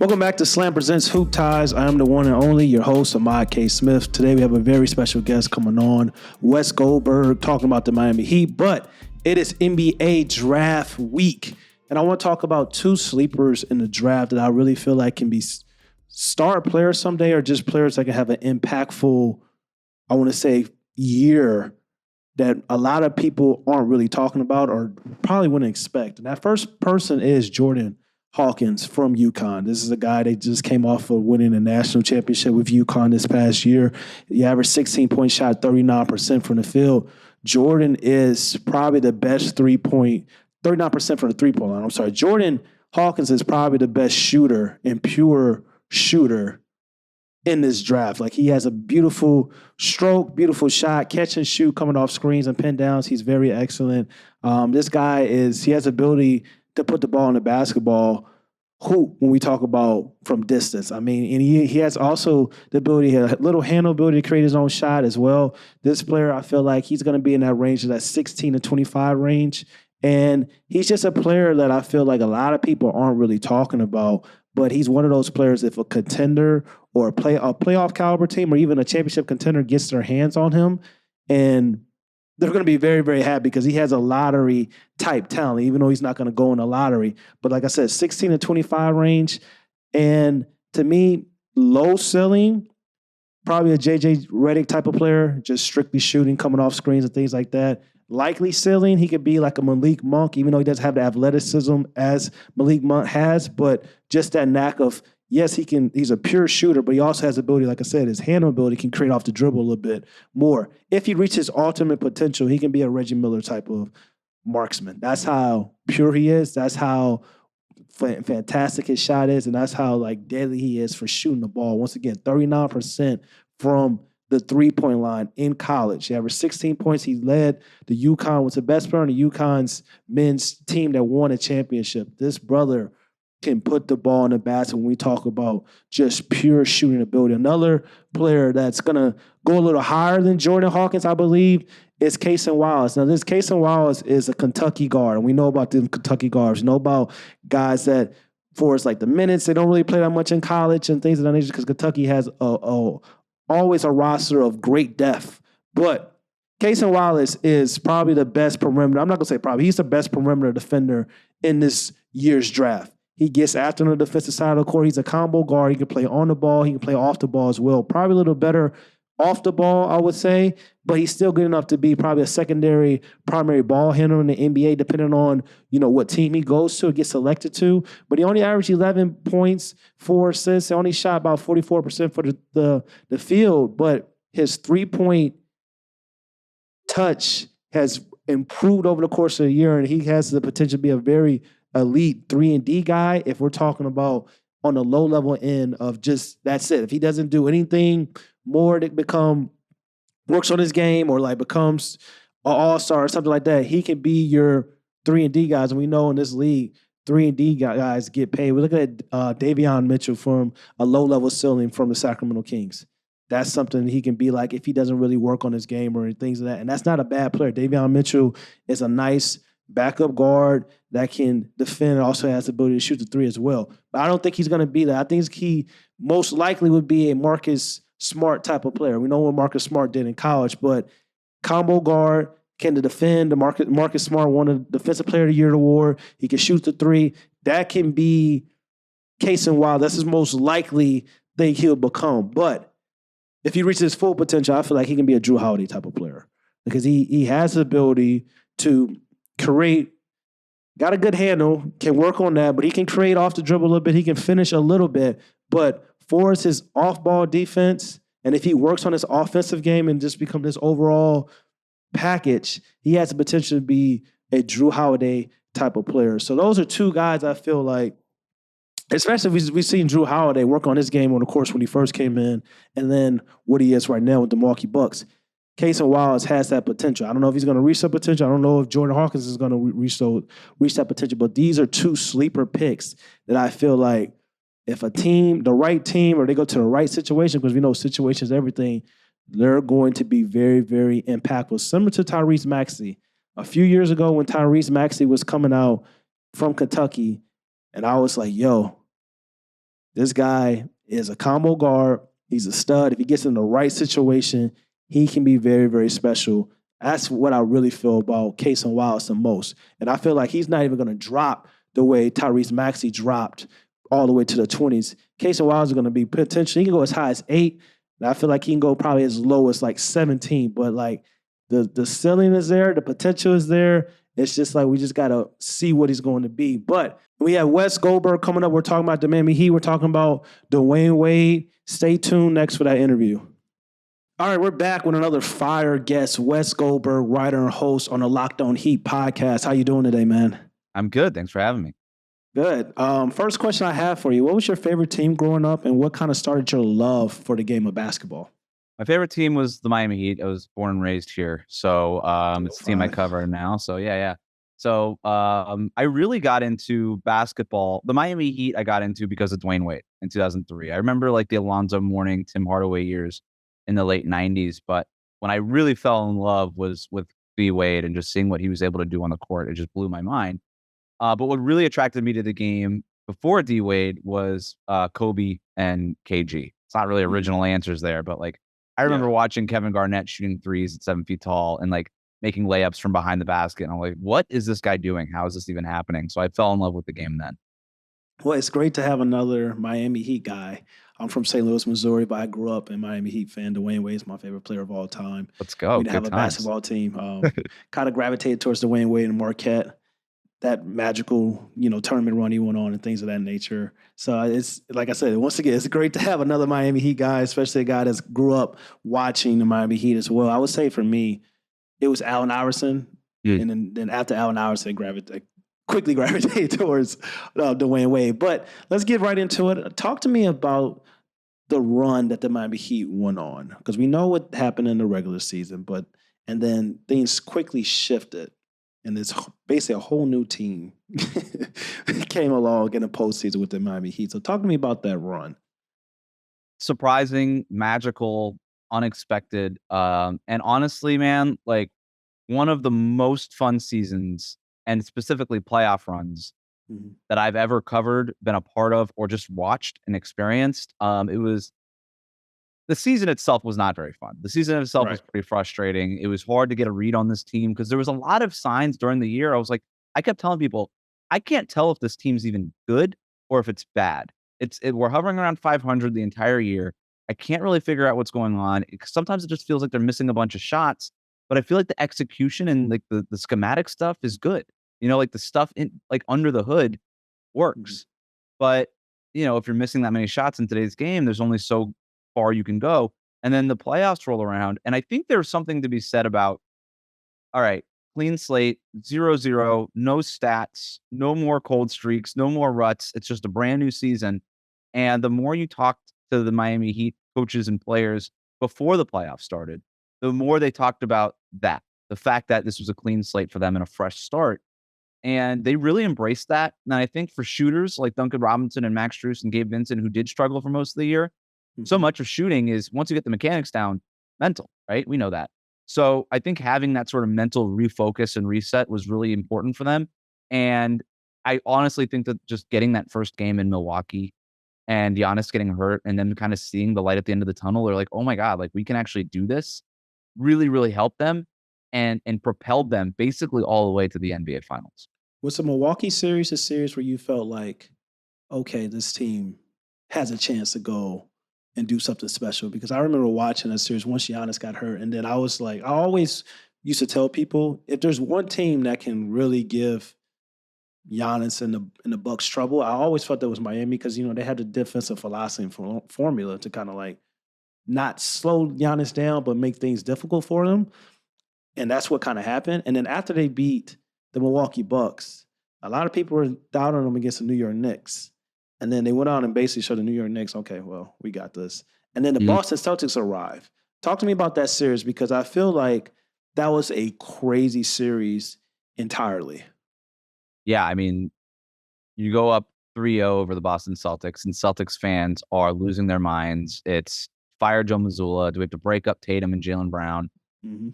Welcome back to Slam Presents Hoop Ties. I am the one and only, your host, Ahmad K. Smith. Today we have a very special guest coming on, Wes Goldberg, talking about the Miami Heat. But it is NBA draft week. And I want to talk about two sleepers in the draft that I really feel like can be star players someday or just players that can have an impactful, I want to say, year that a lot of people aren't really talking about or probably wouldn't expect. And that first person is Jordan Hawkins from UConn. This is a guy that just came off of winning a national championship with UConn this past year. He averaged 16-point shot, 39% from the field. Jordan is probably the best 39% from the three-point line. I'm sorry. Jordan Hawkins is probably the best shooter and pure shooter in this draft. Like, he has a beautiful stroke, beautiful shot, catch and shoot, coming off screens and pin downs. He's very excellent. This guy he has ability to put the ball in the basketball hoop when we talk about from distance. I mean, and he has also the ability, a little handle ability to create his own shot as well. This player, I feel like he's going to be in that range of that 16 to 25 range. And he's just a player that I feel like a lot of people aren't really talking about, but he's one of those players, if a contender or a playoff caliber team or even a championship contender gets their hands on him, and they're going to be very, very happy because he has a lottery-type talent, even though he's not going to go in the lottery. But like I said, 16 to 25 range. And to me, low ceiling, probably a J.J. Redick type of player, just strictly shooting, coming off screens and things like that. Likely ceiling, he could be like a Malik Monk, even though he doesn't have the athleticism as Malik Monk has, but just that knack of, yes, he's a pure shooter, but he also has the ability, like I said, his handle ability can create off the dribble a little bit more. If he reaches ultimate potential, he can be a Reggie Miller type of marksman. That's how pure he is. That's how fantastic his shot is, and that's how like deadly he is for shooting the ball. Once again, 39% from the three-point line in college. He averaged 16 points. He led the UConn, was the best player on the UConn's men's team that won a championship. This brother can put the ball in the basket when we talk about just pure shooting ability. Another player that's going to go a little higher than Jordan Hawkins, I believe, is Cason Wallace. Now, this Cason Wallace is a Kentucky guard, and we know about the Kentucky guards. We know about guys that, for us, like the minutes, they don't really play that much in college and things of that nature because Kentucky has always a roster of great depth. But Cason Wallace is probably the best perimeter. I'm not going to say probably. He's the best perimeter defender in this year's draft. He gets after on the defensive side of the court. He's a combo guard. He can play on the ball. He can play off the ball as well. Probably a little better off the ball, I would say, but he's still good enough to be probably a secondary primary ball handler in the NBA, depending on, what team he goes to or gets selected to. But he only averaged 11 points, 4 assists. He only shot about 44% for the field, but his three-point touch has improved over the course of the year, and he has the potential to be a very elite 3-and-D guy if we're talking about on the low-level end of just that's it. If he doesn't do anything more to works on his game or like becomes an all-star or something like that, he can be your 3-and-D guys. And we know in this league, 3-and-D guys get paid. We're looking at Dwyane Mitchell from a low-level ceiling from the Sacramento Kings. That's something he can be like if he doesn't really work on his game or things of that. And that's not a bad player. Dwyane Mitchell is a nice backup guard that can defend and also has the ability to shoot the three as well. But I don't think he's going to be that. I think he most likely would be a Marcus Smart type of player. We know what Marcus Smart did in college, but combo guard, can defend. Marcus Smart won a Defensive Player of the Year award. He can shoot the three. That can be Cason Wallace. That's his most likely thing he'll become. But if he reaches his full potential, I feel like he can be a Drew Holiday type of player because he has the ability to create, got a good handle, can work on that, but he can create off the dribble a little bit. He can finish a little bit, but for his off-ball defense, and if he works on his offensive game and just become this overall package, he has the potential to be a Drew Holiday type of player. So those are two guys I feel like, especially if we've seen Drew Holiday work on his game on the course when he first came in, and then what he is right now with the Milwaukee Bucks. Cason Wallace has that potential. I don't know if he's going to reach that potential. I don't know if Jordan Hawkins is going to reach that potential. But these are two sleeper picks that I feel like if a team, the right team, or they go to the right situation, because we know situations, everything, they're going to be very, very impactful. Similar to Tyrese Maxey. A few years ago when Tyrese Maxey was coming out from Kentucky, and I was like, yo, This guy is a combo guard. He's a stud. If he gets in the right situation, he can be very, very special. That's what I really feel about Cason Wallace the most. And I feel like he's not even going to drop the way Tyrese Maxey dropped all the way to the 20s. Cason Wallace is going to be potentially, he can go as high as 8. And I feel like he can go probably as low as like 17. But like the ceiling is there, the potential is there. It's just like we just got to see what he's going to be. But we have Wes Goldberg coming up. We're talking about the Miami Heat. We're talking about Dwyane Wade. Stay tuned next for that interview. All right, we're back with another fire guest, Wes Goldberg, writer and host on the Locked On Heat podcast. How you doing today, man? I'm good. Thanks for having me. Good. First question I have for you. What was your favorite team growing up, and what kind of started your love for the game of basketball? My favorite team was the Miami Heat. I was born and raised here. So it's the team I cover now. So yeah. So I really got into basketball. The Miami Heat I got into because of Dwyane Wade in 2003. I remember like the Alonzo Mourning, Tim Hardaway years in the late 90s. But when I really fell in love was with D Wade and just seeing what he was able to do on the court. It just blew my mind. But what really attracted me to the game before D Wade was Kobe and KG. It's not really original answers there, but like I remember watching Kevin Garnett shooting threes at 7 feet tall and like making layups from behind the basket. And I'm like, what is this guy doing? How is this even happening? So I fell in love with the game then. Well, it's great to have another Miami Heat guy. I'm from St. Louis, Missouri, but I grew up a Miami Heat fan. Dwyane Wade is my favorite player of all time. Let's go. We'd have a basketball team. Kind of gravitated towards Dwyane Wade and Marquette. That magical, tournament run he went on and things of that nature. So it's like I said, once again, it's great to have another Miami Heat guy, especially a guy that's grew up watching the Miami Heat as well. I would say for me, it was Allen Iverson, and then after Allen Iverson, quickly gravitated towards Dwyane Wade. But let's get right into it. Talk to me about the run that the Miami Heat went on, because we know what happened in the regular season, and then things quickly shifted. And it's basically a whole new team came along in the postseason with the Miami Heat. So talk to me about that run. Surprising, magical, unexpected. And honestly, man, like one of the most fun seasons and specifically playoff runs that I've ever covered, been a part of, or just watched and experienced. The season itself was not very fun. The season itself was pretty frustrating. It was hard to get a read on this team because there was a lot of signs during the year. I kept telling people, I can't tell if this team's even good or if it's bad. We're hovering around 500 the entire year. I can't really figure out what's going on. Sometimes it just feels like they're missing a bunch of shots, but I feel like the execution and like the schematic stuff is good. Like the stuff in like under the hood works. But if you're missing that many shots in today's game, there's only so far you can go. And then the playoffs roll around. And I think there's something to be said about, all right, clean slate, 0-0, no stats, no more cold streaks, no more ruts. It's just a brand new season. And the more you talk to the Miami Heat coaches and players before the playoffs started, the more they talked about that, the fact that this was a clean slate for them and a fresh start. And they really embraced that. And I think for shooters like Duncan Robinson and Max Strus and Gabe Vincent, who did struggle for most of the year, so much of shooting is once you get the mechanics down, mental, right? We know that. So I think having that sort of mental refocus and reset was really important for them. And I honestly think that just getting that first game in Milwaukee and Giannis getting hurt and then kind of seeing the light at the end of the tunnel, they're like, oh my God, like we can actually do this, really, really helped them and propelled them basically all the way to the NBA Finals. Was the Milwaukee series a series where you felt like, okay, this team has a chance to go and do something special? Because I remember watching that series once Giannis got hurt, and then I was like, I always used to tell people, if there's one team that can really give Giannis and the Bucks trouble, I always felt that was Miami, because they had the defensive philosophy and formula to kind of like not slow Giannis down, but make things difficult for them. And that's what kind of happened. And then after they beat the Milwaukee Bucks, a lot of people were doubting them against the New York Knicks. And then they went on and basically showed the New York Knicks, okay, well, we got this. And then the Boston Celtics arrived. Talk to me about that series, because I feel like that was a crazy series entirely. Yeah, I mean, you go up 3-0 over the Boston Celtics, and Celtics fans are losing their minds. It's fire Joe Mazzulla. Do we have to break up Tatum and Jaylen Brown?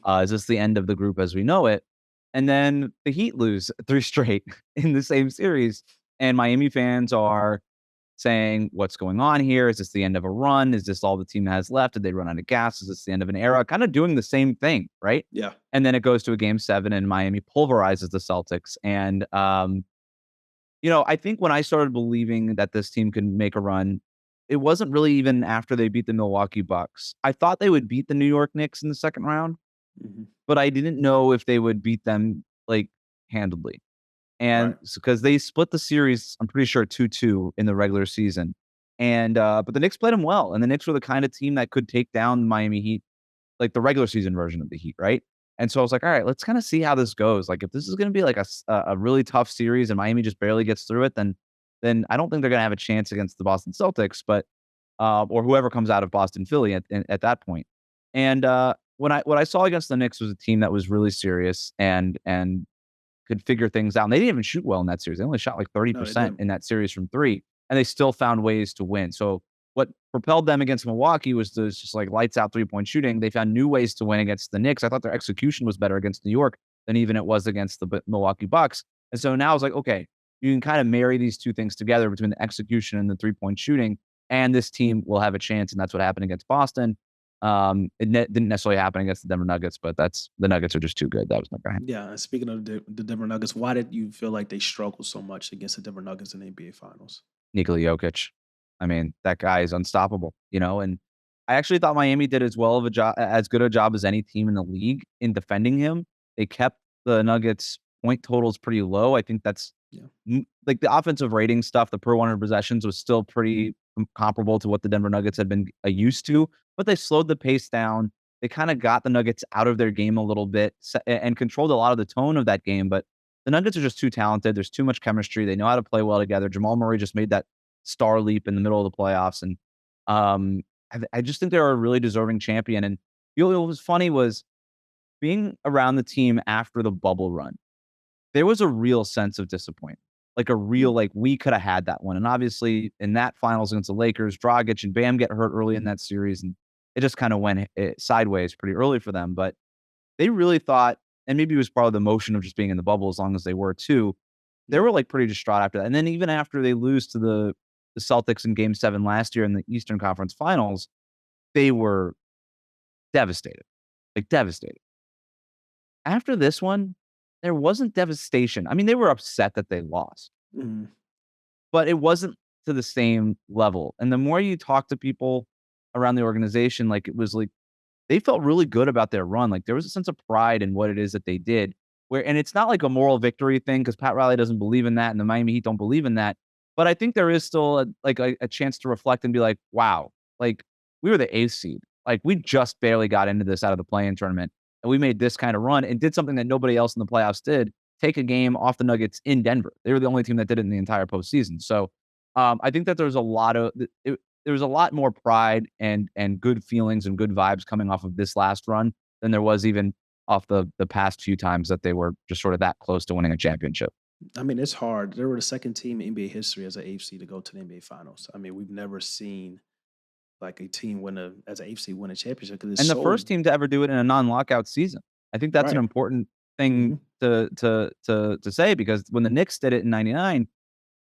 Is this the end of the group as we know it? And then the Heat lose 3 straight in the same series. And Miami fans are saying, what's going on here? Is this the end of a run? Is this all the team has left? Did they run out of gas? Is this the end of an era? Kind of doing the same thing, right? Yeah. And then it goes to a game 7 and Miami pulverizes the Celtics. And, I think when I started believing that this team could make a run, it wasn't really even after they beat the Milwaukee Bucks. I thought they would beat the New York Knicks in the second round, but I didn't know if they would beat them like handedly. And because they split the series, I'm pretty sure 2-2 in the regular season. And but the Knicks played them well, and the Knicks were the kind of team that could take down the Miami Heat, like the regular season version of the Heat, right? And so I was like, all right, let's kind of see how this goes. Like, if this is going to be like a really tough series and Miami just barely gets through it, then I don't think they're going to have a chance against the Boston Celtics, but or whoever comes out of Boston Philly at that point. And what I saw against the Knicks was a team that was really serious and could figure things out. And they didn't even shoot well in that series. They only shot like 30% in that series from 3, and they still found ways to win. So what propelled them against Milwaukee was just like lights out 3-point shooting. They found new ways to win against the Knicks. I thought their execution was better against New York than even it was against the Milwaukee Bucks. And so now I was like, okay, you can kind of marry these two things together between the execution and the 3-point shooting, and this team will have a chance. And that's what happened against Boston. It didn't necessarily happen against the Denver Nuggets, but the Nuggets are just too good. That was not going to happen. Yeah. And speaking of the Denver Nuggets, why did you feel like they struggled so much against the Denver Nuggets in the NBA Finals? Nikola Jokic. I mean, that guy is unstoppable, and I actually thought Miami did as good a job as any team in the league in defending him. They kept the Nuggets point totals pretty low. I think that's like the offensive rating stuff, the per 100 possessions was still pretty comparable to what the Denver Nuggets had been used to, but they slowed the pace down. They kind of got the Nuggets out of their game a little bit and controlled a lot of the tone of that game. But the Nuggets are just too talented. There's too much chemistry. They know how to play well together. Jamal Murray just made that star leap in the middle of the playoffs. And I just think they're a really deserving champion. And what was funny was being around the team after the bubble run. There was a real sense of disappointment, like a real, like we could have had that one. And obviously in that finals against the Lakers, Dragic and Bam get hurt early in that series. And it just kind of went sideways pretty early for them. But they really thought, and maybe it was part of the motion of just being in the bubble as long as they were too, they were like pretty distraught after that. And then even after they lose to the Celtics in game 7 last year in the Eastern Conference Finals, they were devastated, like devastated. After this one, there wasn't devastation. I mean, they were upset that they lost, but it wasn't to the same level. And the more you talk to people around the organization, like it was like they felt really good about their run. Like there was a sense of pride in what it is that they did. And it's not like a moral victory thing because Pat Riley doesn't believe in that and the Miami Heat don't believe in that. But I think there is still a chance to reflect and be like, wow, like we were the 8th seed. Like we just barely got into this out of the play-in tournament. And we made this kind of run and did something that nobody else in the playoffs did, take a game off the Nuggets in Denver. They were the only team that did it in the entire postseason. So I think that there was a lot more pride and good feelings and good vibes coming off of this last run than there was even off the past few times that they were just sort of that close to winning a championship. I mean, it's hard. They were the second team in NBA history as an AFC to go to the NBA Finals. I mean, we've never seen like a team as an AFC win a championship. And the first team to ever do it in a non-lockout season. I think that's an important thing to say because when the Knicks did it in '99,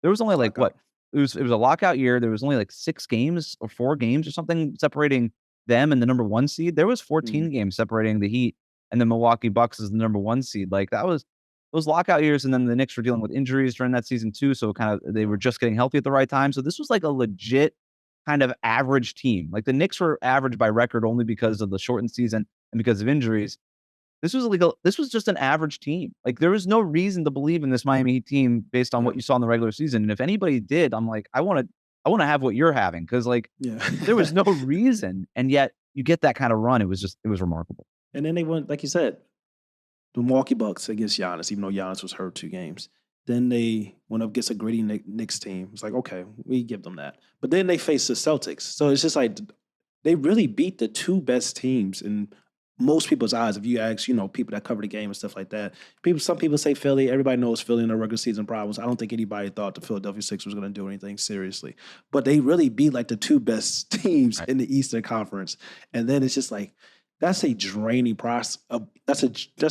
there was only like what? It was a lockout year. There was only like 6 games or 4 games or something separating them and the number 1 seed. There was 14 games separating the Heat and the Milwaukee Bucks as the number 1 seed. Like that was those lockout years, and then the Knicks were dealing with injuries during that season too. So they were just getting healthy at the right time. So this was like a legit kind of average team. Like the Knicks were average by record only because of the shortened season and because of injuries. This was just an average team. Like there was no reason to believe in this Miami Heat team based on what you saw in the regular season. And if anybody did, I'm like, I want to have what you're having because like there was no reason, and yet you get that kind of run. It was remarkable. And then they went, like you said, the Milwaukee Bucks against Giannis, even though Giannis was hurt 2 games. Then they went up against a gritty Knicks team. It's like, okay, we give them that. But then they faced the Celtics. So it's just like they really beat the 2 best teams in most people's eyes. If you ask, people that cover the game and stuff like that. Some people say Philly. Everybody knows Philly and their regular season problems. I don't think anybody thought the Philadelphia Sixers was going to do anything seriously. But they really beat like the 2 best teams in the Eastern Conference. And then it's just like, that's a draining process. That's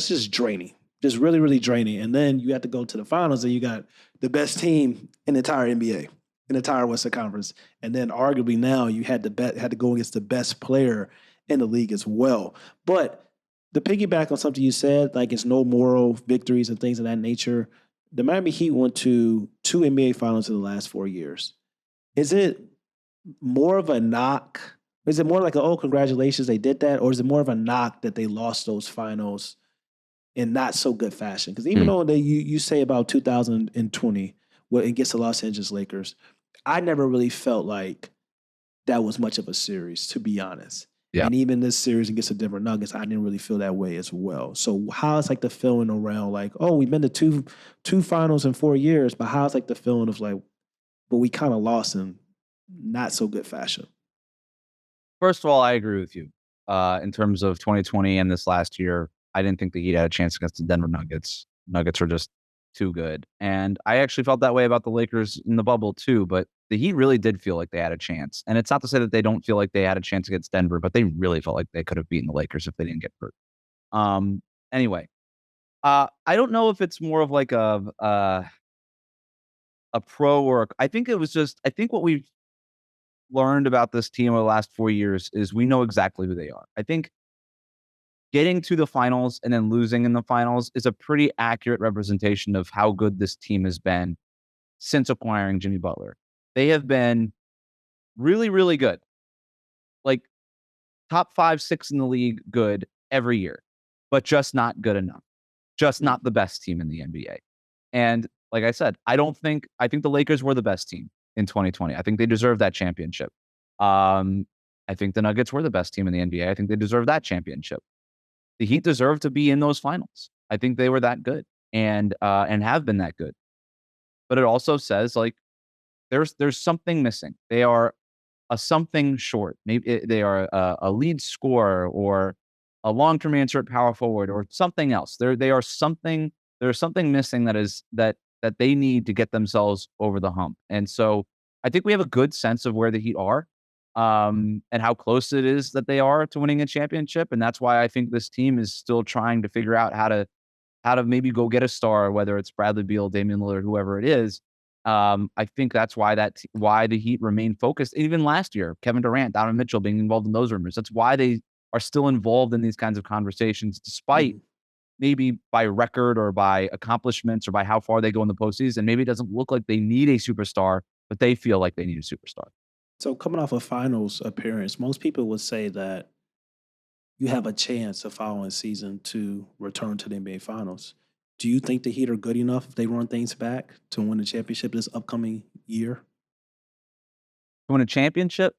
just draining. Just really, really draining. And then you have to go to the finals and you got the best team in the entire NBA. in the entire Western Conference. And then arguably now you had to go against the best player in the league as well. But the piggyback on something you said, like it's no moral victories and things of that nature. The Miami Heat went to 2 NBA finals in the last 4 years. Is it more of a knock? Is it more like, oh, congratulations, they did that? Or is it more of a knock that they lost those finals in not so good fashion? Because even though you say about 2020, against the Los Angeles Lakers, I never really felt like that was much of a series, to be honest. Yeah. And even this series against the Denver Nuggets, I didn't really feel that way as well. So how's like the feeling around like, oh, we've been to two finals in 4 years, but how's like the feeling of like, but we kind of lost in not so good fashion? First of all, I agree with you. In terms of 2020 and this last year, I didn't think the Heat had a chance against the Denver Nuggets. Nuggets are just too good. And I actually felt that way about the Lakers in the bubble too, but the Heat really did feel like they had a chance. And it's not to say that they don't feel like they had a chance against Denver, but they really felt like they could have beaten the Lakers if they didn't get hurt. Anyway, I don't know if it's more of like a pro or I think it was just I think what we've learned about this team over the last 4 years is we know exactly who they are. I think getting to the finals and then losing in the finals is a pretty accurate representation of how good this team has been since acquiring Jimmy Butler. They have been really, really good. Like top 5, 6 in the league good every year, but just not good enough. Just not the best team in the NBA. And like I said, I think the Lakers were the best team in 2020. I think they deserve that championship. I think the Nuggets were the best team in the NBA. I think they deserve that championship. The Heat deserve to be in those finals. I think they were that good and have been that good. But it also says like there's something missing. They are a something short. Maybe they are a lead scorer or a long-term answer at power forward or something else. They are something. There's something missing that they need to get themselves over the hump. And so I think we have a good sense of where the Heat are, and how close it is that they are to winning a championship. And that's why I think this team is still trying to figure out how to maybe go get a star, whether it's Bradley Beal, Damian Lillard, whoever it is. I think that's why why the Heat remain focused. Even last year, Kevin Durant, Donovan Mitchell being involved in those rumors. That's why they are still involved in these kinds of conversations, despite maybe by record or by accomplishments or by how far they go in the postseason. Maybe it doesn't look like they need a superstar, but they feel like they need a superstar. So coming off a finals appearance, most people would say that you have a chance the following season to return to the NBA Finals. Do you think the Heat are good enough if they run things back to win the championship this upcoming year? To win a championship?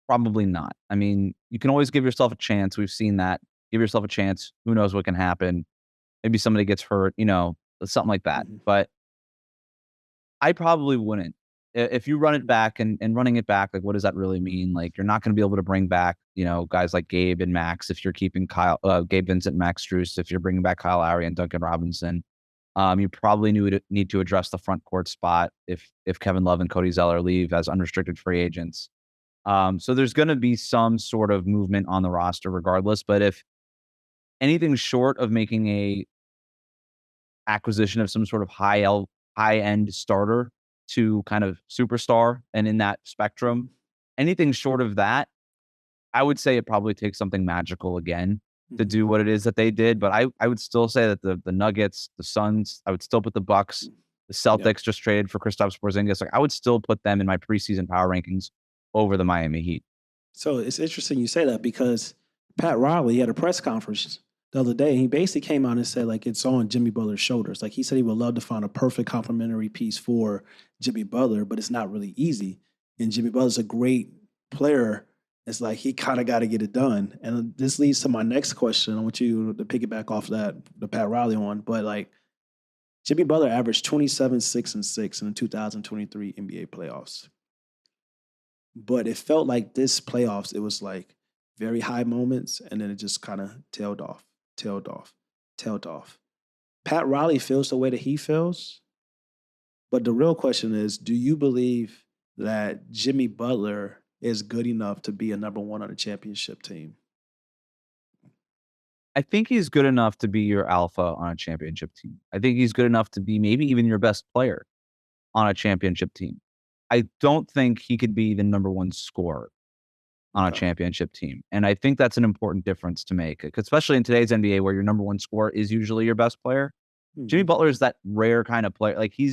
Probably not. I mean, you can always give yourself a chance. We've seen that. Give yourself a chance. Who knows what can happen? Maybe somebody gets hurt, something like that. Mhm. But I probably wouldn't. If you run it back and running it back, like, what does that really mean? Like, you're not going to be able to bring back, guys like Gabe and Max if you're keeping Gabe Vincent, Max Strus, if you're bringing back Kyle Lowry and Duncan Robinson. You probably need to address the front court spot if Kevin Love and Cody Zeller leave as unrestricted free agents. So there's going to be some sort of movement on the roster regardless. But if anything short of making a acquisition of some sort of high end starter to kind of superstar and in that spectrum, anything short of that, I would say it probably takes something magical again to do what it is that they did. But I would still say that the Nuggets, the Suns, I would still put the Bucks, the Celtics just traded for Kristaps Porzingis. Like, I would still put them in my preseason power rankings over the Miami Heat. So it's interesting you say that because Pat Riley had a press conference the other day. He basically came out and said, like, it's on Jimmy Butler's shoulders. Like, he said he would love to find a perfect complementary piece for Jimmy Butler, but it's not really easy. And Jimmy Butler's a great player. It's like he kind of got to get it done. And this leads to my next question. I want you to piggyback off that, the Pat Riley one. But, like, Jimmy Butler averaged 27, 6, and 6 in the 2023 NBA playoffs. But it felt like this playoffs, it was like very high moments, and then it just kind of tailed off, tailed off, tailed off. Pat Riley feels the way that he feels. But the real question is, do you believe that Jimmy Butler is good enough to be a number one on a championship team? I think he's good enough to be your alpha on a championship team. I think he's good enough to be maybe even your best player on a championship team. I don't think he could be the number one scorer on a championship team. And I think that's an important difference to make, especially in today's NBA where your number one scorer is usually your best player. Jimmy Butler is that rare kind of player. Like he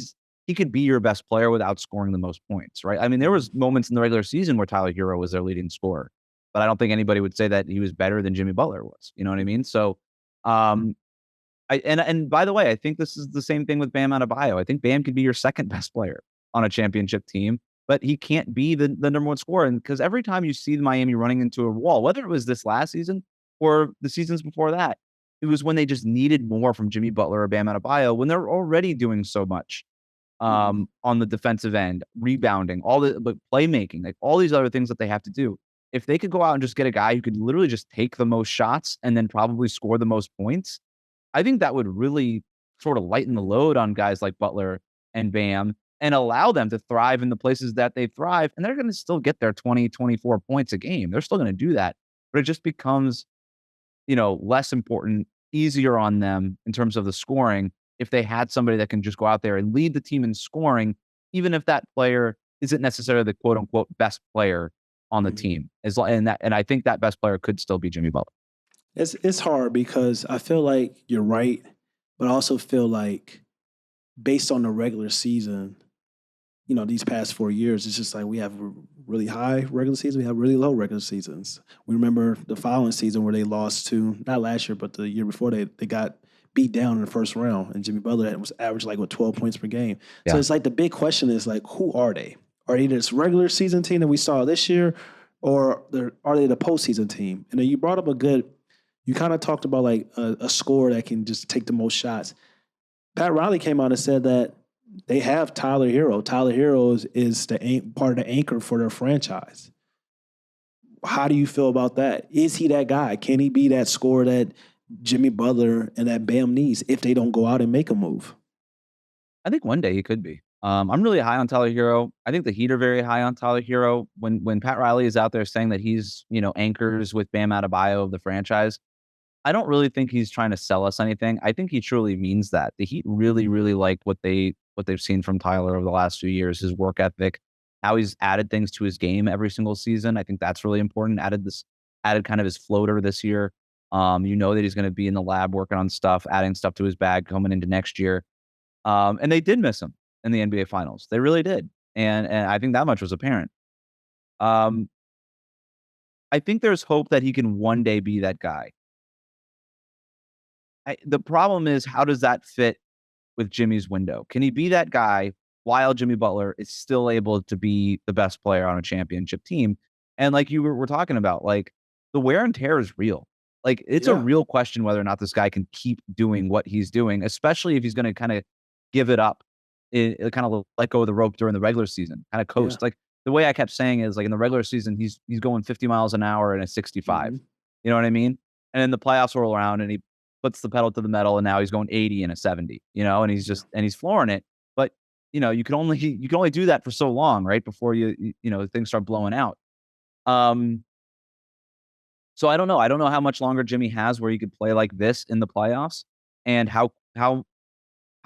could be your best player without scoring the most points, right? I mean, there was moments in the regular season where Tyler Herro was their leading scorer, but I don't think anybody would say that he was better than Jimmy Butler was. You know what I mean? So, and by the way, I think this is the same thing with Bam Adebayo. I think Bam could be your second best player on a championship team, but he can't be the number one scorer. And because every time you see Miami running into a wall, whether it was this last season or the seasons before that, it was when they just needed more from Jimmy Butler or Bam Adebayo when they're already doing so much on the defensive end, rebounding, all the playmaking, like all these other things that they have to do. If they could go out and just get a guy who could literally just take the most shots and then probably score the most points, I think that would really sort of lighten the load on guys like Butler and Bam and allow them to thrive in the places that they thrive. And they're going to still get their 20, 24 points a game. They're still going to do that. But it just becomes, less important, easier on them in terms of the scoring if they had somebody that can just go out there and lead the team in scoring, even if that player isn't necessarily the quote unquote best player on the team. And I think that best player could still be Jimmy Butler. It's hard because I feel like you're right, but I also feel like based on the regular season, these past 4 years, it's just like we have really high regular seasons, we have really low regular seasons. We remember the following season where they lost to, not last year, but the year before, they got beat down in the first round, and Jimmy Butler was averaged 12 points per game. Yeah. So it's like the big question is who are they? Are they this regular season team that we saw this year, or are they the postseason team? And then you brought up you kind of talked about a scorer that can just take the most shots. Pat Riley came out and said that they have Tyler Herro. Tyler Herro is part of the anchor for their franchise. How do you feel about that? Is he that guy? Can he be that scorer that Jimmy Butler and that Bam needs if they don't go out and make a move? I think one day he could be. I'm really high on Tyler Herro. I think the Heat are very high on Tyler Herro. When Pat Riley is out there saying that he's, anchors with Bam Adebayo of the franchise, I don't really think he's trying to sell us anything. I think he truly means that. The Heat really, really like what they've seen from Tyler over the last few years, his work ethic, how he's added things to his game every single season. I think that's really important. Added kind of his floater this year. That he's going to be in the lab working on stuff, adding stuff to his bag coming into next year. And they did miss him in the NBA Finals. They really did. And I think that much was apparent. I think there's hope that he can one day be that guy. The problem is, how does that fit with Jimmy's window? Can he be that guy while Jimmy Butler is still able to be the best player on a championship team? And like you were talking about, the wear and tear is real. It's a real question whether or not this guy can keep doing what he's doing, especially if he's going to kind of give it up, kind of let go of the rope during the regular season, kind of coast. Yeah. The way I kept saying is in the regular season, he's going 50 miles an hour and a 65. Mm-hmm. You know what I mean? And then the playoffs roll around and he puts the pedal to the metal, and now he's going 80 and a 70, and he's flooring it. But, you can only do that for so long, right? Before things start blowing out. So I don't know. I don't know how much longer Jimmy has where he could play like this in the playoffs, and how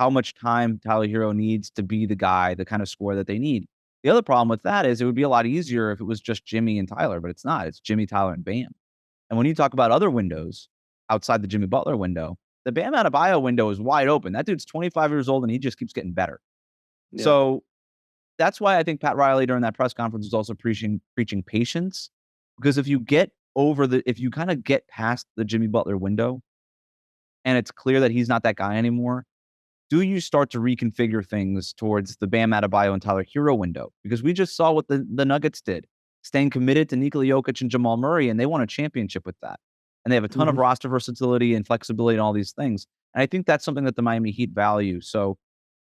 much time Tyler Herro needs to be the guy, the kind of scorer that they need. The other problem with that is it would be a lot easier if it was just Jimmy and Tyler, but it's not. It's Jimmy, Tyler, and Bam. And when you talk about other windows outside the Jimmy Butler window, the Bam Adebayo window is wide open. That dude's 25 years old and he just keeps getting better. Yeah. So that's why I think Pat Riley during that press conference was also preaching patience, because if you kind of get past the Jimmy Butler window and it's clear that he's not that guy anymore, do you start to reconfigure things towards the Bam Adebayo and Tyler Herro window? Because we just saw what the Nuggets did, staying committed to Nikola Jokic and Jamal Murray, and they won a championship with that. And they have a ton of roster versatility and flexibility and all these things. And I think that's something that the Miami Heat value. So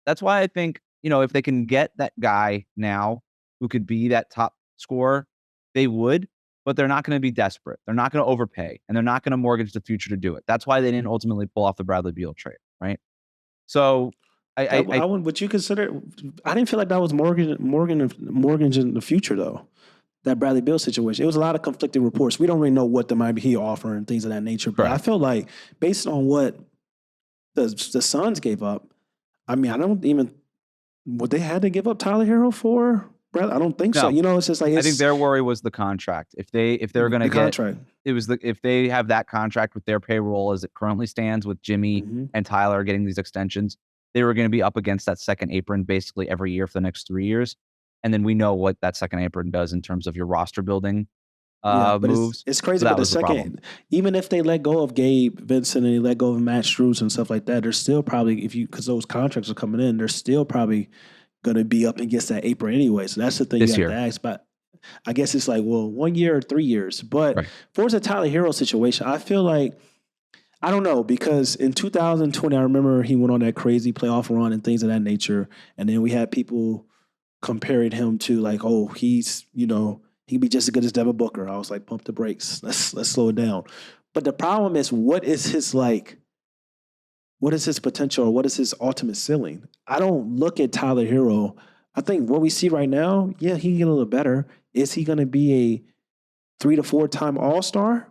that's why I think, if they can get that guy now who could be that top scorer, they would, but they're not going to be desperate. They're not going to overpay, and they're not going to mortgage the future to do it. That's why they didn't ultimately pull off the Bradley Beal trade, right? So would you consider? I didn't feel like that was mortgaging the future though. That Bradley Beal situation. It was a lot of conflicting reports. We don't really know what the Miami Heat offer and things of that nature. But I feel like based on what the Suns gave up, I mean, I don't even would they had to give up Tyler Herro for Brad, I don't think so. No. It's just like I think their worry was the contract. If they're going to get contract. If they have that contract with their payroll as it currently stands with Jimmy and Tyler getting these extensions, they were going to be up against that second apron basically every year for the next 3 years. And then we know what that second apron does in terms of your roster building but moves. it's crazy. So that but the was the second, problem. even if they let go of Gabe Vincent and they let go of Matt Struz and stuff like that, they're still probably because those contracts are coming in, they're still probably going to be up against that apron anyway. So that's the thing This you have year. to ask. But I guess it's like, well, 1 year or 3 years. But for the Tyler Herro situation, I feel like, I don't know, because in 2020, I remember he went on that crazy playoff run and things of that nature. And then we had people comparing him to like, oh, he's, he'd be just as good as Devin Booker. I was like, pump the brakes. Let's slow it down. But the problem is, what is his potential or what is his ultimate ceiling? I don't look at Tyler Herro. I think what we see right now, yeah, he can get a little better. Is he going to be a 3 to 4 time All-Star?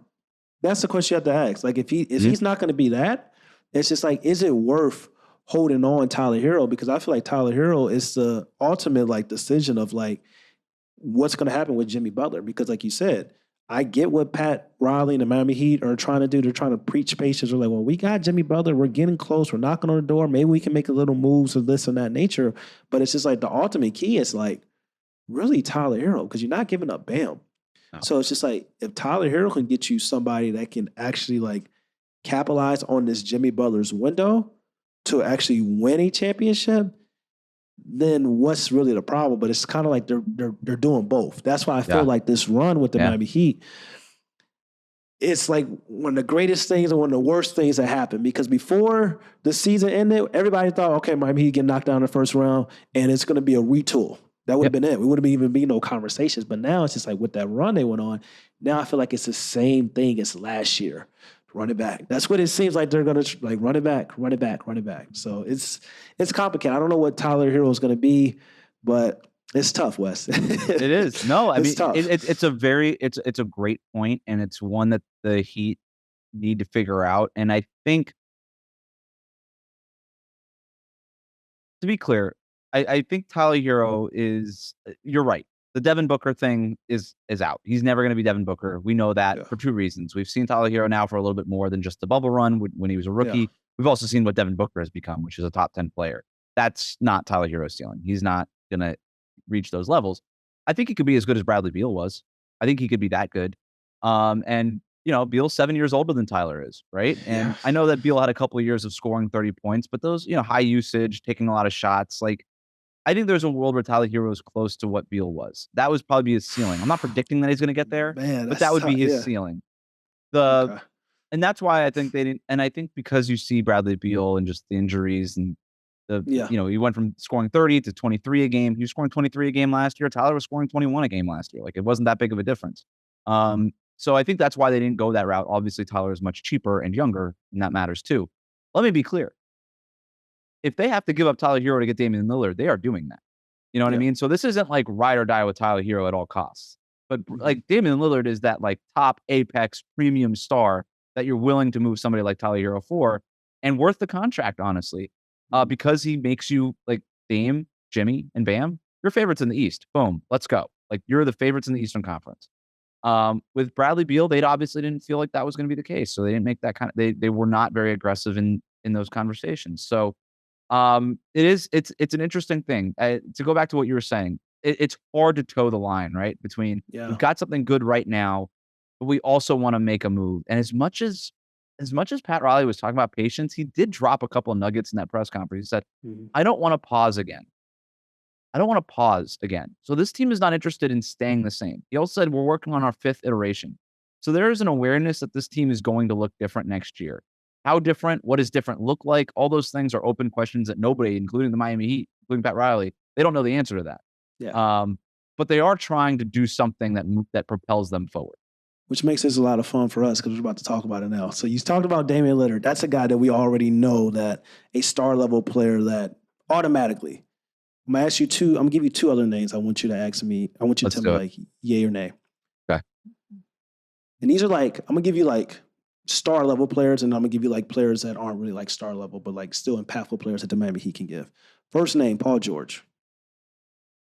That's the question you have to ask. Like, if he's not going to be that, it's just like, is it worth holding on Tyler Herro? Because I feel like Tyler Herro is the ultimate decision of what's going to happen with Jimmy Butler. Because like you said, I get what Pat Riley and the Miami Heat are trying to do. They're trying to preach patience. They're like, well, we got Jimmy Butler. We're getting close. We're knocking on the door. Maybe we can make a little moves of this and that nature. But it's just like the ultimate key is really Tyler Herro, because you're not giving up Bam. No. So it's just like, if Tyler Herro can get you somebody that can actually capitalize on this Jimmy Butler's window to actually win a championship, then what's really the problem? But it's kind of like they're doing both. That's why I feel like this run with the Miami Heat, it's like one of the greatest things and one of the worst things that happened. Because before the season ended, everybody thought, okay, Miami Heat get knocked down in the first round and it's going to be a retool. That would have been it. We wouldn't even be no conversations. But now it's just like with that run they went on, now I feel like it's the same thing as last year. Run it back. That's what it seems like they're going to run it back. So it's complicated. I don't know what Tyler Herro is going to be, but it's tough, Wes. It is. No, I mean, tough. It's a great point, and it's one that the Heat need to figure out. And I think, to be clear, I think Tyler Herro is. You're right. The Devin Booker thing is out. He's never going to be Devin Booker. We know that for two reasons. We've seen Tyler Herro now for a little bit more than just the bubble run when he was a rookie. Yeah. We've also seen what Devin Booker has become, which is a top 10 player. That's not Tyler Herro's ceiling. He's not going to reach those levels. I think he could be as good as Bradley Beal was. I think he could be that good. And Beal's 7 years older than Tyler is, right? And I know that Beal had a couple of years of scoring 30 points, but those, high usage, taking a lot of shots, I think there's a world where Tyler Herro is close to what Beal was. That was probably his ceiling. I'm not predicting that he's going to get there, but that would be his ceiling. And that's why I think they didn't. And I think because you see Bradley Beal and just the injuries and he went from scoring 30 to 23 a game. He was scoring 23 a game last year. Tyler was scoring 21 a game last year. It wasn't that big of a difference. So I think that's why they didn't go that route. Obviously, Tyler is much cheaper and younger, and that matters too. Let me be clear. If they have to give up Tyler Herro to get Damian Lillard, they are doing that. You know what I mean? So this isn't ride or die with Tyler Herro at all costs. But Damian Lillard is that top apex premium star that you're willing to move somebody like Tyler Herro for, and worth the contract, honestly, because he makes you Dame, Jimmy, and Bam, your favorites in the East. Boom, let's go. You're the favorites in the Eastern Conference. With Bradley Beal, they obviously didn't feel like that was going to be the case, so they didn't make that they were not very aggressive in those conversations. So. It's an interesting thing. To go back to what you were saying, it's hard to toe the line, right? Between we've got something good right now, but we also want to make a move. And as much as Pat Riley was talking about patience, he did drop a couple of nuggets in that press conference. He said, I don't want to pause again. So this team is not interested in staying the same. He also said, we're working on our 5th iteration. So there is an awareness that this team is going to look different next year. How different? What does different look like? All those things are open questions that nobody, including the Miami Heat, including Pat Riley, they don't know the answer to that. Yeah. But they are trying to do something that propels them forward. Which makes this a lot of fun for us because we're about to talk about it now. So you talked about Damian Lillard. That's a guy that we already know, that a star level player that automatically. I'm gonna ask you I'm gonna give you 2 other names. I want you to ask me. I want you to tell me yay or nay. Okay. And these are I'm gonna give you star level players, and I'm gonna give you players that aren't really star level, but still impactful players that the Miami Heat can give. First name, Paul George.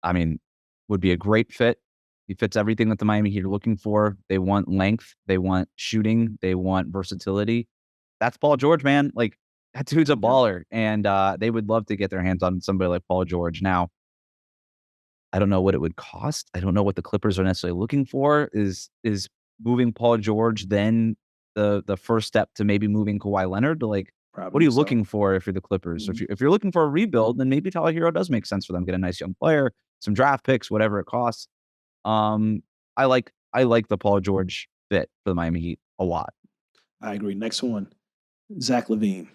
I mean, would be a great fit. He fits everything that the Miami Heat are looking for. They want length. They want shooting. They want versatility. That's Paul George, man. Like, that dude's a baller. And they would love to get their hands on somebody like Paul George. Now, I don't know what it would cost. I don't know what the Clippers are necessarily looking for. Is moving Paul George then the first step to maybe moving Kawhi Leonard? Like, what are you looking for if you're the Clippers? Mm-hmm. If you're looking for a rebuild, then maybe Tyler Herro does make sense for them. Get a nice young player, some draft picks, whatever it costs. I like the Paul George fit for the Miami Heat a lot. I agree. Next one, Zach LaVine.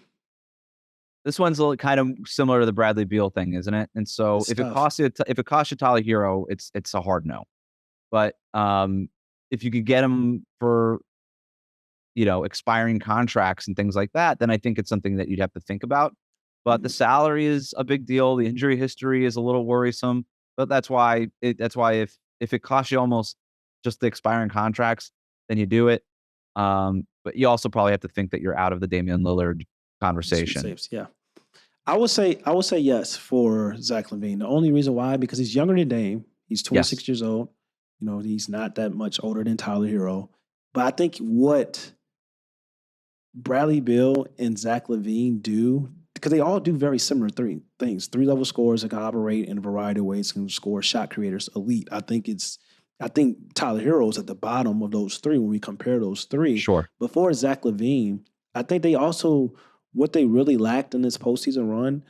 This one's a little kind of similar to the Bradley Beal thing, isn't it? And so if it costs you Tyler Herro, it's a hard no. But if you could get him for expiring contracts and things like that, then I think it's something that you'd have to think about. But the salary is a big deal. The injury history is a little worrisome. But that's why if it costs you almost just the expiring contracts, then you do it. But you also probably have to think that you're out of the Damian Lillard conversation. Yeah. I would say yes for Zach LaVine. The only reason why, because he's younger than Dame. He's 26 years old. He's not that much older than Tyler Herro. But I think what Bradley Beal and Zach LaVine do, because they all do very similar things. 3-level scorers that can operate in a variety of ways, can score, shot creators, elite. I think Tyler Herro is at the bottom of those three when we compare those three. Sure. Before Zach LaVine, I think they also, what they really lacked in this postseason run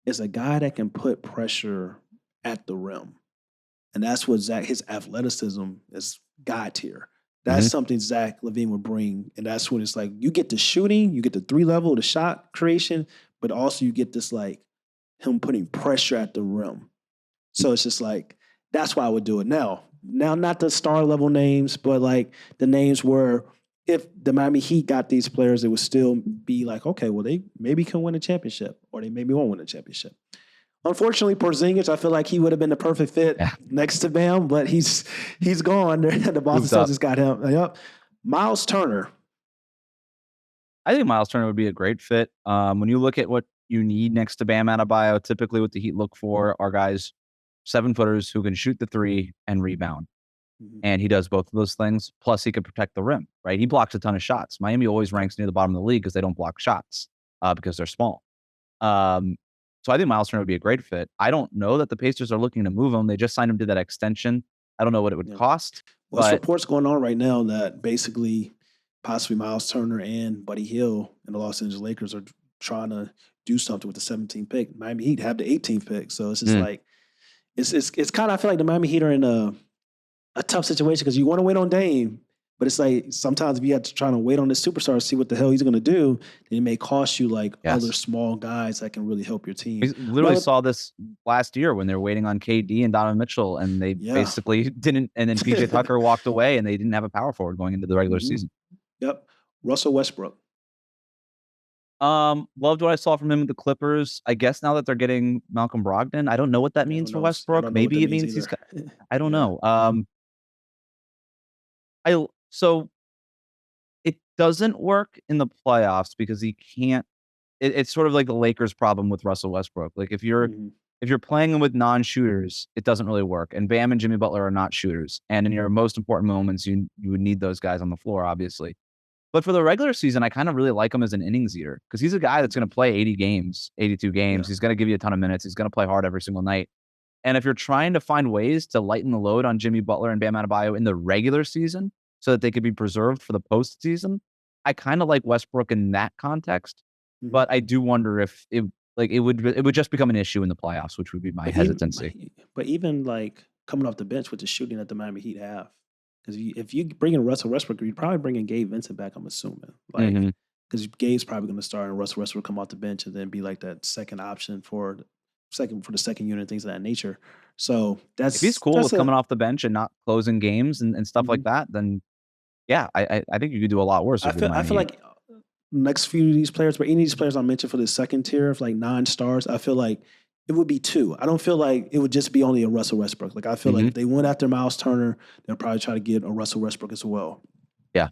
is a guy that can put pressure at the rim. And that's what his athleticism is God tier. That's something Zach LaVine would bring. And that's when it's like, you get the shooting, you get the 3-level, the shot creation, but also you get this like him putting pressure at the rim. So it's just like, that's why I would do it now. Now, not the star level names, but like the names where if the Miami Heat got these players, it would still be like, okay, well, they maybe can win a championship or they maybe won't win a championship. Unfortunately, Porzingis, I feel like he would have been the perfect fit next to Bam, but he's gone. The Boston Celtics got him. Yep. Miles Turner. I think Miles Turner would be a great fit. When you look at what you need next to Bam Adebayo, typically what the Heat look for are guys 7-footers who can shoot the three and rebound. And he does both of those things. Plus, he can protect the rim, right? He blocks a ton of shots. Miami always ranks near the bottom of the league because they don't block shots because they're small. So I think Miles Turner would be a great fit. I don't know that the Pacers are looking to move him. They just signed him to that extension. I don't know what it would cost. Well, there's reports going on right now that basically possibly Miles Turner and Buddy Hield and the Los Angeles Lakers are trying to do something with the 17th pick. Miami Heat have the 18th pick. So it's just like, it's kind of, I feel like the Miami Heat are in a tough situation because you want to wait on Dame, but it's like sometimes if you have to try to wait on this superstar to see what the hell he's going to do, then it may cost you like other small guys that can really help your team. We literally saw this last year when they were waiting on KD and Donovan Mitchell, and they basically didn't. And then PJ Tucker walked away, and they didn't have a power forward going into the regular season. Yep. Russell Westbrook. Loved what I saw from him with the Clippers. I guess now that they're getting Malcolm Brogdon, I don't know what that means for Westbrook. Maybe it means he's. I don't know. So it doesn't work in the playoffs because he can't. It's sort of like the Lakers' problem with Russell Westbrook. Like if you're playing him with non-shooters, it doesn't really work. And Bam and Jimmy Butler are not shooters. And in your most important moments, you would need those guys on the floor, obviously. But for the regular season, I kind of really like him as an innings eater because he's a guy that's going to play 80 games, 82 games. He's going to give you a ton of minutes. He's going to play hard every single night. And if you're trying to find ways to lighten the load on Jimmy Butler and Bam Adebayo in the regular season so that they could be preserved for the postseason, I kind of like Westbrook in that context. But I do wonder if it would just become an issue in the playoffs, which would be my hesitancy. But even like coming off the bench with the shooting that the Miami Heat have, because if you bring in Russell Westbrook, you'd probably bring in Gabe Vincent back, I'm assuming. Like, because Gabe's probably going to start and Russell Westbrook come off the bench and then be like that second option for the second unit, things of that nature. So if he's cool with coming off the bench and not closing games and stuff like that, then yeah, I think you could do a lot worse. I feel like next few of these players, but any of these players I mentioned for the second tier of like 9 stars, I feel like it would be 2. I don't feel like it would just be only a Russell Westbrook. Like I feel like if they went after Miles Turner, they'll probably try to get a Russell Westbrook as well. Yeah.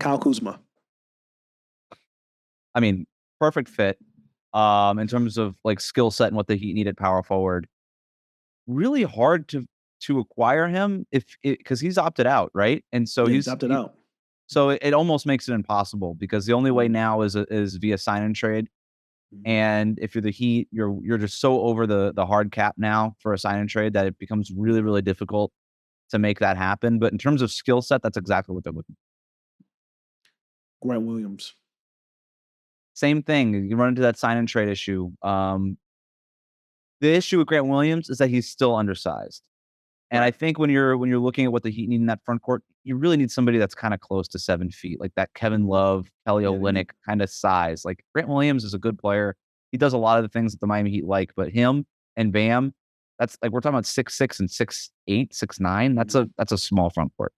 Kyle Kuzma. I mean, perfect fit. In terms of like skill set and what the Heat needed power forward, really hard to to acquire him because he's opted out, right? And so he's opted out. So it almost makes it impossible because the only way now is via sign and trade. And if you're the Heat, you're just so over the hard cap now for a sign and trade that it becomes really, really difficult to make that happen. But in terms of skill set, that's exactly what they're looking for. Grant Williams. Same thing. You run into that sign and trade issue. The issue with Grant Williams is that he's still undersized. And I think when you're looking at what the Heat need in that front court, you really need somebody that's kind of close to 7 feet, like that Kevin Love, Kelly Olynyk kind of size. Like Grant Williams is a good player. He does a lot of the things that the Miami Heat like, but him and Bam, that's like we're talking about 6'6" and 6'8", 6'9". That's a small front court.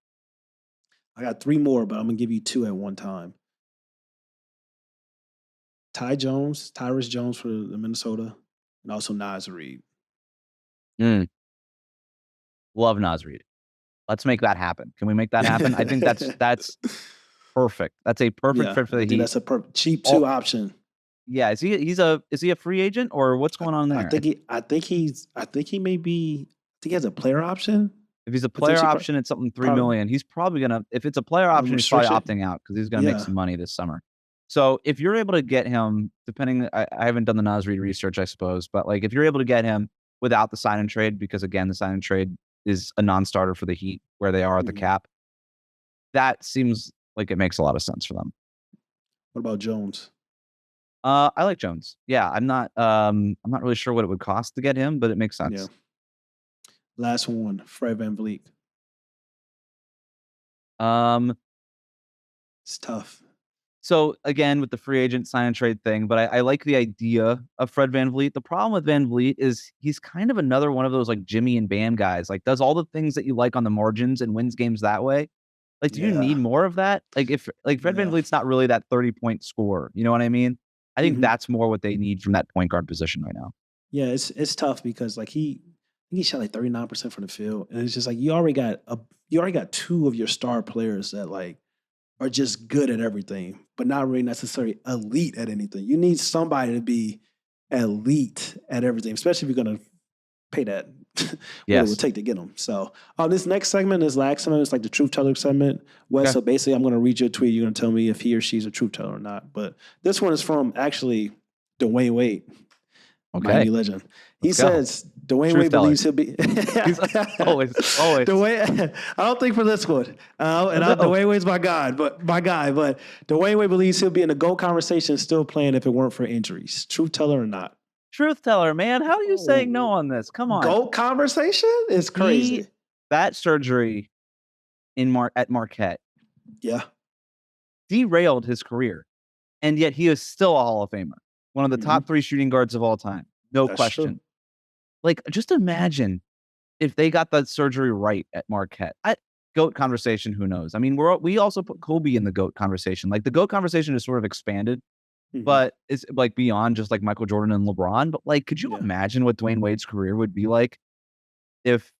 I got 3 more, but I'm gonna give you 2 at one time. Tyrus Jones for the Minnesota, and also Naz Reid. Love Naz Reid. Let's make that happen. Can we make that happen? I think that's perfect. That's a perfect fit for the Heat. That's a cheap 2 option. Yeah, is he a free agent or what's going on there? I think he may be. I think he has a player option. If he's a player option, it's something $3 million. He's probably gonna. If it's a player option, he's probably opting out because he's gonna make some money this summer. So if you're able to get him, depending, I haven't done the Naz Reid research, I suppose, but like if you're able to get him without the sign and trade, because again, the sign and trade is a non-starter for the Heat where they are at the cap. That seems like it makes a lot of sense for them. What about Jones? I like Jones. Yeah, I'm not really sure what it would cost to get him, but it makes sense. Yeah. Last one, Fred VanVleet. It's tough. So again, with the free agent sign and trade thing, but I like the idea of Fred VanVleet. The problem with VanVleet is he's kind of another one of those like Jimmy and Bam guys, like does all the things that you like on the margins and wins games that way. Like, do you need more of that? Like if like Fred VanVleet's not really that 30-point scorer, you know what I mean? I think that's more what they need from that point guard position right now. Yeah, it's tough because like he shot like 39% from the field, and it's just like you already got 2 of your star players that like are just good at everything, but not really necessarily elite at anything. You need somebody to be elite at everything, especially if you're going to pay that what it would take to get them. So this next segment, this last segment, is like the truth teller segment. Wes, so basically I'm going to read your tweet. You're going to tell me if he or she's a truth teller or not. But this one is from actually Dwyane Wade. Miami legend. He says Dwyane Wade believes he'll be always. Dwyane, I don't think for this one. Dwyane Wade's my guy, but Dwyane Wade believes he'll be in the GOAT conversation still playing if it weren't for injuries. Truth teller or not? Truth teller, man. How are you saying no on this? Come on. GOAT conversation is crazy. That surgery at Marquette. Yeah. Derailed his career. And yet he is still a Hall of Famer. One of the top 3 shooting guards of all time. No question. True. Like, just imagine if they got that surgery right at Marquette. GOAT conversation, who knows? I mean, we also put Kobe in the GOAT conversation. Like, the GOAT conversation is sort of expanded, but it's like beyond just like Michael Jordan and LeBron. But like, could you imagine what Dwyane Wade's career would be like if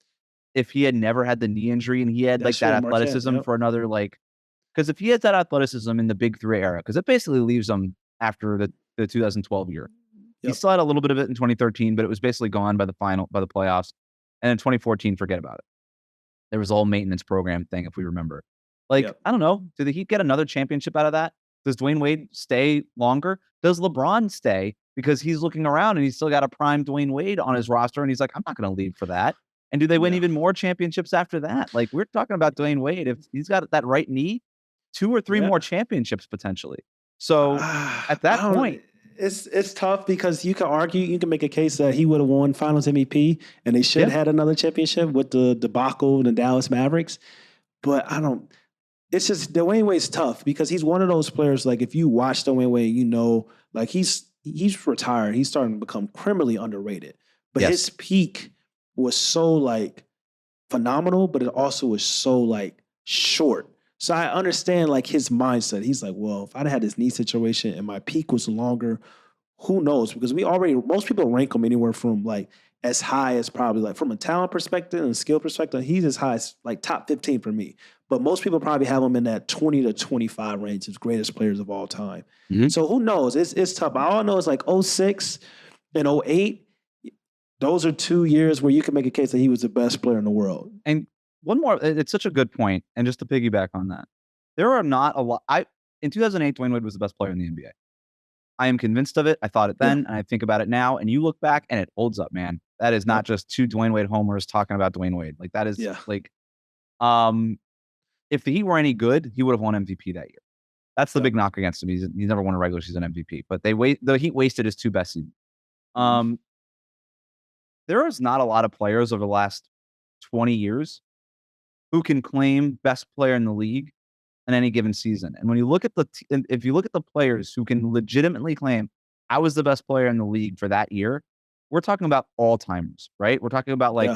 he had never had the knee injury and he had like that athleticism for another, like, because if he has that athleticism in the Big 3 era, because it basically leaves him after the 2012 year. He still had a little bit of it in 2013, but it was basically gone by the playoffs. And in 2014, forget about it. There was a whole maintenance program thing, if we remember. Like, I don't know. Do the Heat get another championship out of that? Does Dwyane Wade stay longer? Does LeBron stay? Because he's looking around and he's still got a prime Dwyane Wade on his roster, and he's like, I'm not going to leave for that. And do they win even more championships after that? Like, we're talking about Dwyane Wade. If he's got that right knee, 2 or 3 more championships potentially. So at that point, it's tough because you can make a case that he would have won Finals MVP and they should have had another championship with the debacle in the Dallas Mavericks. But it's just Dwyane Wade's tough because he's one of those players, like if you watch Dwyane Wade, you know, like he's retired. He's starting to become criminally underrated. But his peak was so like phenomenal, but it also was so like short. So I understand like his mindset. He's like, well, if I'd had this knee situation and my peak was longer, who knows? Because most people rank him anywhere from like as high as probably like from a talent perspective and skill perspective, he's as high as like top 15 for me. But most people probably have him in that 20 to 25 range as greatest players of all time. So who knows? It's tough. All I know is like 06 and 08, those are 2 years where you can make a case that he was the best player in the world. And one more, it's such a good point, and just to piggyback on that, there are not a lot. In 2008, Dwyane Wade was the best player in the NBA. I am convinced of it. I thought it then, and I think about it now. And you look back, and it holds up, man. That is not just 2 Dwyane Wade homers talking about Dwyane Wade. Like that is like, if he were any good, he would have won MVP that year. That's the big knock against him. He's never won a regular season MVP. But the Heat wasted his 2 best seasons. There is not a lot of players over the last 20 years who can claim best player in the league in any given season. And when you look at if you look at the players who can legitimately claim I was the best player in the league for that year, we're talking about all timers, right? We're talking about like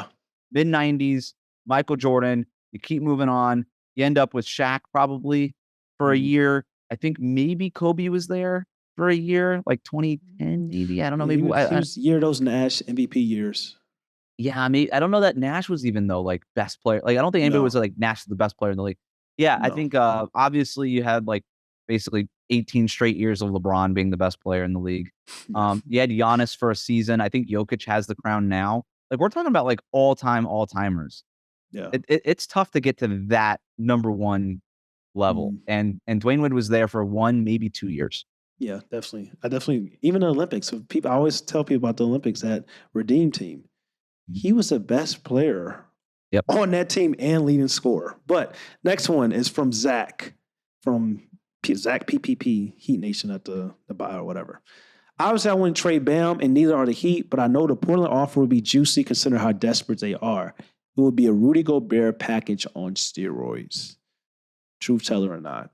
mid 90s, Michael Jordan. You keep moving on. You end up with Shaq probably for a year. I think maybe Kobe was there for a year, like 2010, maybe. I don't know. Maybe he was year those Nash MVP years. Yeah, I mean, I don't know that Nash was even though like best player. Like I don't think anybody was like Nash is the best player in the league. Yeah, I think obviously you had like basically 18 straight years of LeBron being the best player in the league. You had Giannis for a season. I think Jokic has the crown now. Like we're talking about like all-timers. Yeah. It's tough to get to that number one level. And Dwyane Wade was there for 1, maybe 2 years. Yeah, definitely. Even the Olympics. I always tell people about the Olympics, that Redeem team. He was the best player on that team and leading scorer. But next one is from Zach PPP, Heat Nation at the bio or whatever. Obviously, I wouldn't trade Bam, and neither are the Heat, but I know the Portland offer would be juicy considering how desperate they are. It would be a Rudy Gobert package on steroids. Truth teller or not?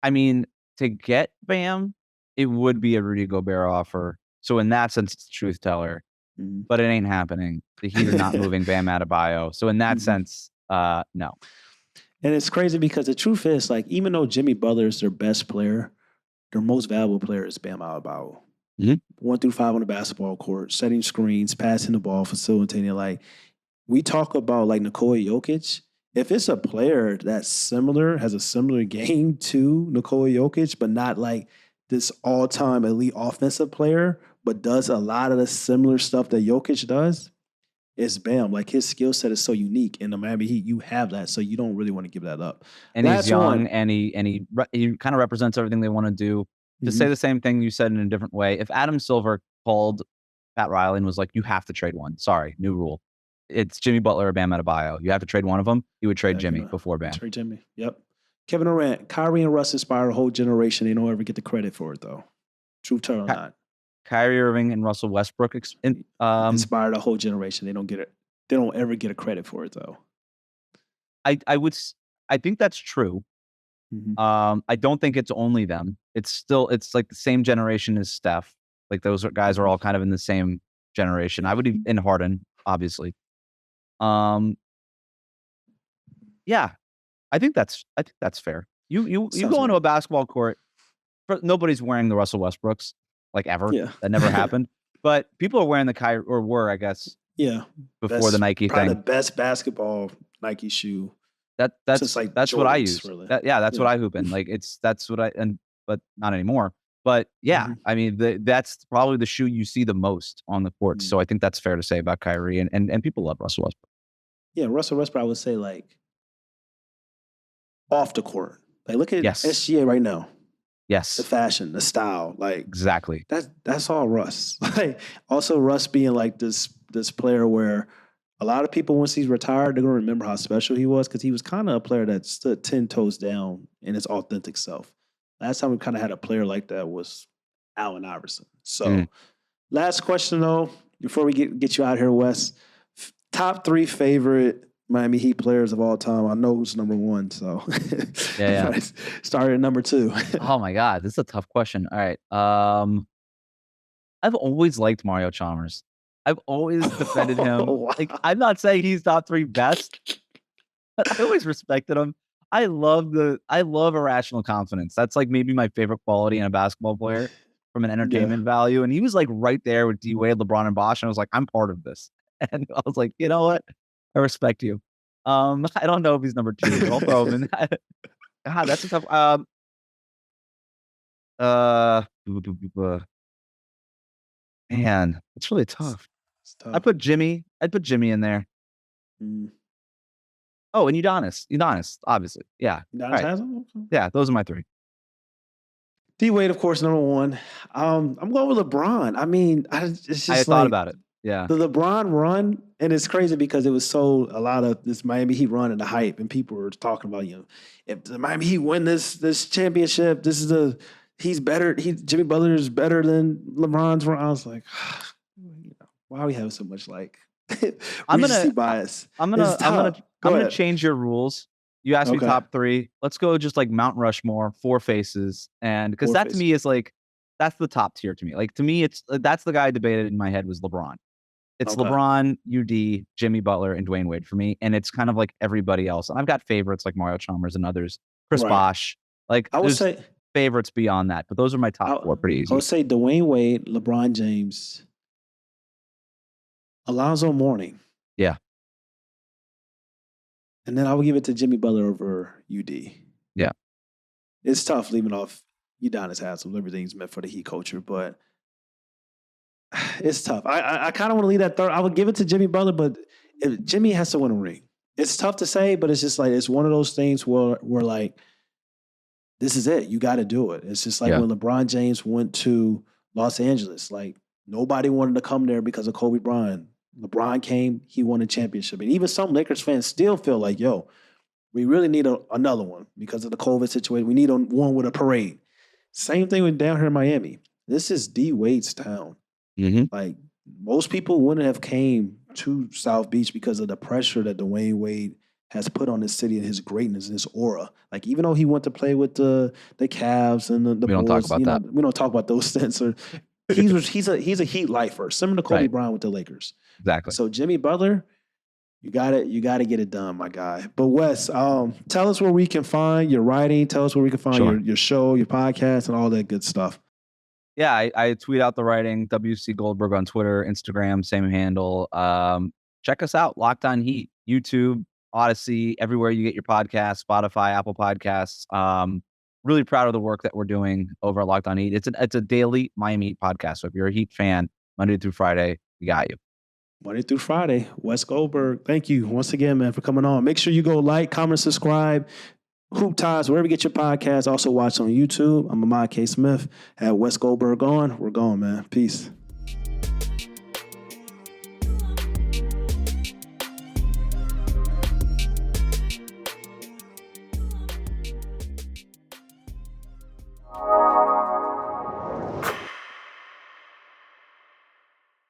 I mean, to get Bam, it would be a Rudy Gobert offer. So in that sense, it's truth teller, but it ain't happening. The Heat are not moving Bam Adebayo. So in that sense, no. And it's crazy because the truth is, like, even though Jimmy Butler is their best player, their most valuable player is Bam Adebayo. 1 through 5 on the basketball court, setting screens, passing the ball, facilitating. Like, we talk about like Nikola Jokic. If it's a player that's similar, has a similar game to Nikola Jokic, but not like this all-time elite offensive player, but does a lot of the similar stuff that Jokic does, it's Bam. Like his skill set is so unique. In the Miami Heat, you have that, so you don't really want to give that up. And he's young, and he kind of represents everything they want to do. To say the same thing you said in a different way, if Adam Silver called Pat Riley and was like, "You have to trade one. Sorry, new rule. It's Jimmy Butler or Bam Adebayo. You have to trade one of them." He would trade Jimmy before Bam. Trade Jimmy. Yep. Kevin Durant, Kyrie, and Russ inspire a whole generation. They don't ever get the credit for it, though. Truth or not? Kyrie Irving and Russell Westbrook inspired a whole generation. They don't get it. They don't ever get a credit for it, though. I think that's true. I don't think it's only them. It's like the same generation as Steph. Like those guys are all kind of in the same generation. I would even in Harden, obviously. Yeah, I think that's fair. You go into a basketball court, nobody's wearing the Russell Westbrooks like ever. Yeah. That never happened. But people are wearing the Kyrie, or were, I guess. Yeah. Before the Nike probably thing. The best basketball Nike shoe. That's like that's Jordans, what I use. Really. That's what I hoop in. Like that's what but not anymore. But yeah, I mean that's probably the shoe you see the most on the court. So I think that's fair to say about Kyrie, and people love Russell Westbrook. Yeah, Russell Westbrook, I would say, like, off the court. Like, look at SGA right now. Yes. The fashion, the style. Like, exactly. That's all Russ. Like, also Russ being like this player where a lot of people, once he's retired, they're going to remember how special he was, because he was kind of a player that stood 10 toes down in his authentic self. Last time we kind of had a player like that was Allen Iverson. So, last question, though, before we get you out here, Wes. Top 3 favorite Miami Heat players of all time. I know who's number 1, so yeah. Start at number 2. Oh my God, this is a tough question. All right, I've always liked Mario Chalmers. I've always defended him. Wow. Like, I'm not saying he's top 3 best, but I always respected him. I love irrational confidence. That's like maybe my favorite quality in a basketball player from an entertainment value. And he was like right there with D Wade, LeBron, and Bosh, and I was like, I'm part of this. And I was like, you know what? I respect you. I don't know if he's number 2, but I'll throw him in. God, that's a tough. Man, it's really tough. It's tough. I'd put Jimmy in there. Mm. Oh, and Udonis, obviously. Yeah. Udonis Right. has him? Okay. Yeah, those are my three. D-Wade, of course, number one. I'm going with LeBron. I mean, it's just I thought about it. Yeah. The LeBron run, and it's crazy because it was so a lot of this Miami Heat run and the hype, and people were talking about, if the Miami Heat win this championship, he's better. Jimmy Butler is better than LeBron's run. I was like, why are we having so much I'm gonna bias? I'm gonna change your rules. You asked me top three. Let's go just like Mount Rushmore, four faces, and because to me is like that's the top tier to me. Like to me, that's the guy I debated in my head was LeBron. It's LeBron, UD, Jimmy Butler, and Dwyane Wade for me, and it's kind of like everybody else. And I've got favorites like Mario Chalmers and others, Chris Bosh. Like I would say favorites beyond that, but those are my top four. Pretty easy. I would say Dwyane Wade, LeBron James, Alonzo Mourning. Yeah. And then I would give it to Jimmy Butler over UD. Yeah. It's tough leaving off Udonis has some everything's meant for the Heat culture, but it's tough. I kind of want to leave that third. I would give it to Jimmy Butler, but if Jimmy has to win a ring. It's tough to say, but it's just like it's one of those things where like this is it. You got to do it. It's just like when LeBron James went to Los Angeles. Like nobody wanted to come there because of Kobe Bryant. LeBron came, he won a championship. And even some Lakers fans still feel like, we really need another one because of the COVID situation. We need one with a parade. Same thing with down here in Miami. This is D-Wade's town. Mm-hmm. Like most people wouldn't have came to South Beach because of the pressure that Dwyane Wade has put on this city and his greatness and his aura. Like even though he went to play with the Cavs and the we don't Bulls, talk about that. We don't talk about those stints. He's a Heat lifer, similar to Kobe Bryant with the Lakers. Exactly. So Jimmy Butler, you got to get it done, my guy. But Wes, tell us where we can find your writing. Tell us where we can find your show, your podcast, and all that good stuff. Yeah, I tweet out the writing. WC Goldberg on Twitter, Instagram, same handle. Check us out, Locked On Heat, YouTube, Odyssey, everywhere you get your podcasts, Spotify, Apple Podcasts. Really proud of the work that we're doing over at Locked On Heat. It's a daily Miami Heat podcast. So if you're a Heat fan, Monday through Friday, we got you. Monday through Friday. Wes Goldberg, thank you once again, man, for coming on. Make sure you go like, comment, subscribe, Hoop Ties, wherever you get your podcast. Also watch on YouTube. I'm Ahmad K. Smith. Had Wes Goldberg on. We're going, man. Peace. You